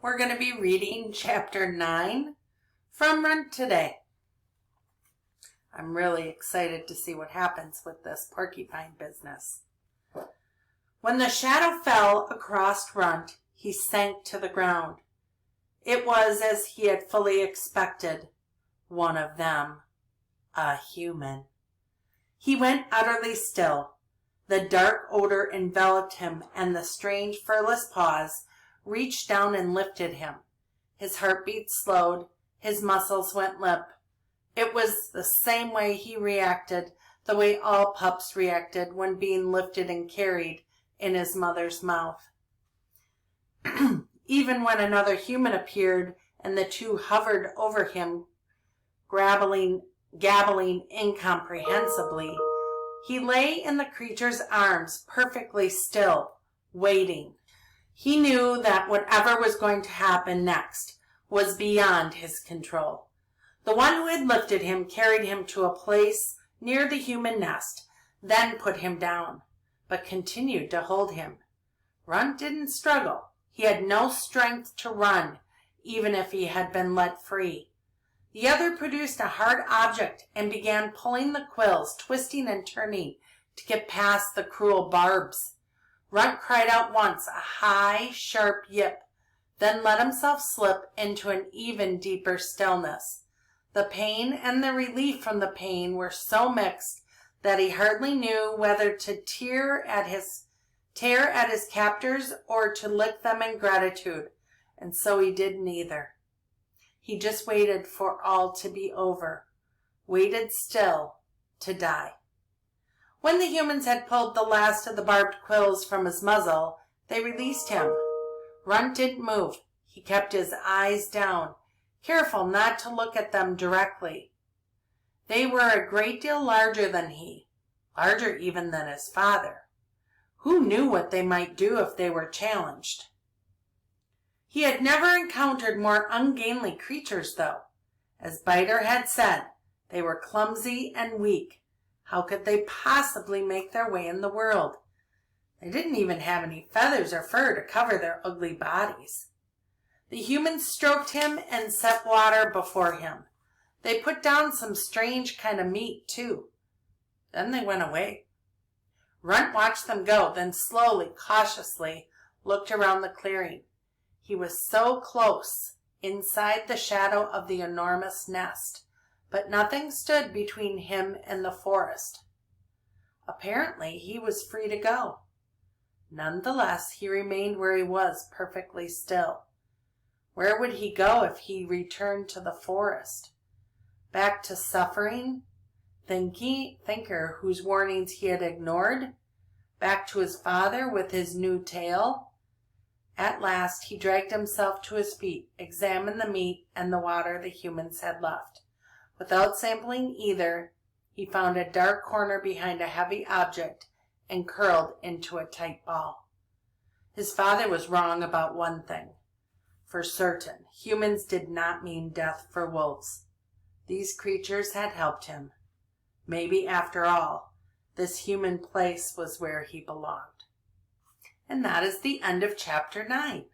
We're going to be reading chapter 9 from Runt today. I'm really excited to see what happens with this porcupine business. When the shadow fell across Runt, he sank to the ground. It was as he had fully expected, one of them, a human. He went utterly still. The dark odor enveloped him, and the strange furless paws reached down and lifted him. His heartbeat slowed, his muscles went limp. It was the same way he reacted, the way all pups reacted when being lifted and carried in his mother's mouth. Even when another human appeared and the two hovered over him, gabbling incomprehensibly, he lay in the creature's arms, perfectly still, waiting. He knew that whatever was going to happen next was beyond his control. The one who had lifted him carried him to a place near the human nest, then put him down, but continued to hold him. Runt didn't struggle. He had no strength to run, even if he had been let free. The other produced a hard object and began pulling the quills, twisting and turning to get past the cruel barbs. Runt cried out once, a high, sharp yip, then let himself slip into an even deeper stillness. The pain and the relief from the pain were so mixed that he hardly knew whether to tear at his captors or to lick them in gratitude, and so he did neither. He just waited for all to be over, waited still to die. When the humans had pulled the last of the barbed quills from his muzzle, they released him. Runt didn't move. He kept his eyes down, careful not to look at them directly. They were a great deal larger than he, larger even than his father. Who knew what they might do if they were challenged? He had never encountered more ungainly creatures, though. As Biter had said, they were clumsy and weak. How could they possibly make their way in the world? They didn't even have any feathers or fur to cover their ugly bodies. The humans stroked him and set water before him. They put down some strange kind of meat, too. Then they went away. Runt watched them go, then slowly, cautiously looked around the clearing. He was so close, inside the shadow of the enormous nest, but nothing stood between him and the forest. Apparently, he was free to go. Nonetheless, he remained where he was, perfectly still. Where would he go if he returned to the forest? Back to suffering? Thinker whose warnings he had ignored? Back to his father with his new tail? At last he dragged himself to his feet, examined the meat and the water the humans had left. Without sampling either, he found a dark corner behind a heavy object and curled into a tight ball. His father was wrong about one thing. For certain, humans did not mean death for wolves. These creatures had helped him. Maybe, after all, this human place was where he belonged. And that is the end of chapter 9.